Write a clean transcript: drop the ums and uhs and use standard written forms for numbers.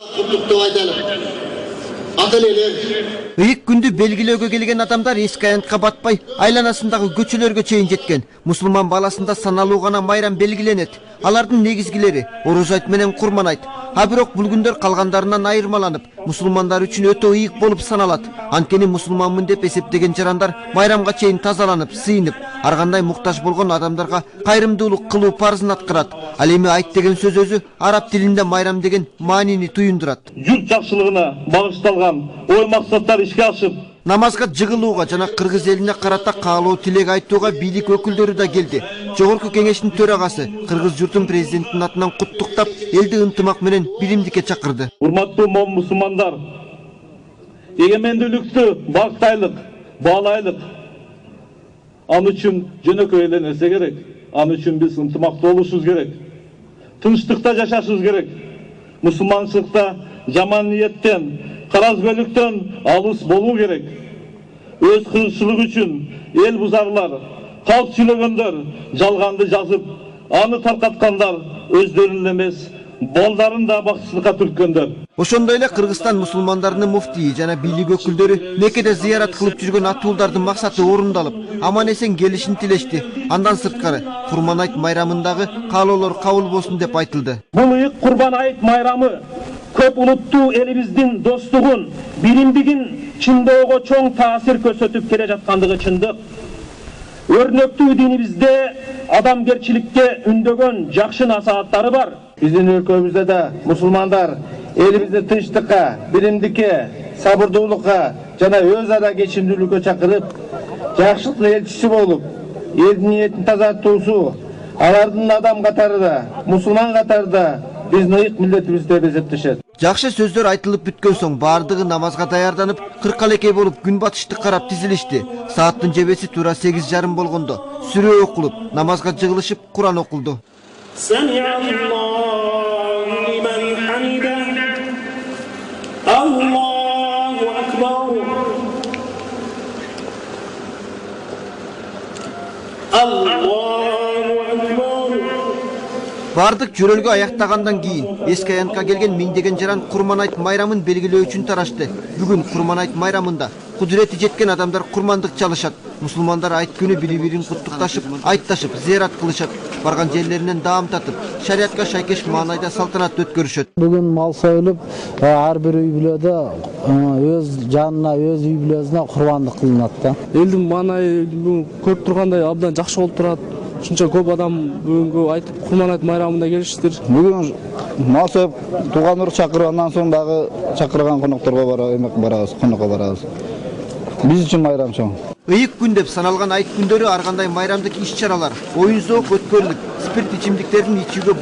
Құттықтау айталық. Ата-энелер. Ыйык күндү белгилөөгө келген адамдар эски аянтка батпай, айланасындагы көчөлөргө чейин жеткен. Мусулман баласында саналуу гана майрам белгиленет. Алардын негизгилери Ороз айт менен Курман айт. А бирок бул күндөр калгандарынан айырмаланып, мусулмандар үчүн өтө ыйык болуп саналат. Анткени мусулманмын деп эсептеген жарандар майрамга чейин тазаланып, сыйынып, ар кандай муктаж болгон адамдарга кайрымдуулук кылуу парызын аткарат. Ал эми айт деген сөз өзү араб тилинде майрам деген маанини туюндурат. Жұрт жакшылыгына багышталган ой максаттар ишке ашып, намазга жыгылууга жана кыргыз элине карата каалоо тилек айтууга бийлик өкүлдөрү да келди. Жогорку кеңештин төрагасы кыргыз журтун президенттин атынан куттуктап, элди ынтымак менен биримдикке чакырды. урматтуу мусулмандар, эгемендүүлүктү бактайлык, баалайлык. Аны үчүн жөнөкөй эле нерсе керек. Аны үчүн биз ынтымактуу болушубуз керек. Тынчтыкта жашашыбыз керек. Мусулманчылыкта жаман ниеттен, каразгөйлүктөн алыс болуу керек. Өз кызыкчылыгы үчүн эл бузарлар, калп сүйлөгөндөр, жалганды жазып, аны таркаткандар өздөрүн эмес, балдарын да бакытсыздыкка түрткөндөр. Ошондой эле Кыргызстан мусулмандарынын муфтийи жана бийлик өкүлдөрү Меккеде зыярат кылып жүргөн атуулардын максаты орундалып, аман эсен келишин тилешти. Андан сырткары Курман айт майрамындагы каалоолор кабыл болсун деп айтылды. Бул ыйык Курбан айт майрамы көп улуттуу элибиздин достугун, биримдигин чыңдоого чоң таасир көрсөтүп келе жаткандыгы чындык. Өрнөктүү динибизде адамгерчиликке үндөгөн жакшы насааттары бар. Биздин өлкөбүздө да мусулмандар элибизди тынчтыкка, биримдикке, сабырдуулукка жана өз ара кечимдүүлүккө чакырып, жакшылыктын элчиси болуп, элдин ниетин тазартуусу, алардын адам катарында, мусулман катарында биздин ыйык милдетибиз деп эсептешет. Жакшы сөздөр айтылып бүткөн соң бардыгы намазга даярданып, кыркалекей болуп күн батышты карап тизилишти. Сааттын жебеси туура 8:30 болгондо сүрө окулуп, намазга жыгылышып, Куран окулду. Бардык жөрөлгө аяктагандан кийин эски аянтка келген миңдеген жаран Курман айт майрамын белгилөө үчүн тарашты. Бүгүн Курман айт майрамында кудурети жеткен адамдар курмандык чалышат. Мусулмандар айт күнү бири-бирин куттукташып, айтташып, зыярат кылышат. Барган жерлеринен даам татып, шариатка шайкеш маанайда салтанат өткөрүшөт. Бүгүн мал союлуп, ар бир үй бүлөдө өз жанына, өз үй бүлөсүнө курбандык кылынат да. Элдин маанайы көрүп тургандай абдан жакшы болуп турат. Ушунча көп адам бүгүнгү айтып Курман айт майрамында келиштир. Бүгүн мал союп, тууган урук чакырып, андан соң дагы чакырган конокторго барабыз, конокко барабыз. Биз үчүн майрам чоң. Ыйык күн деп саналган айт күндөрү ар кандай майрамдык иш-чаралар, оюн зоок өткөрүлүп, спирт ичимдиктерин ичүүгө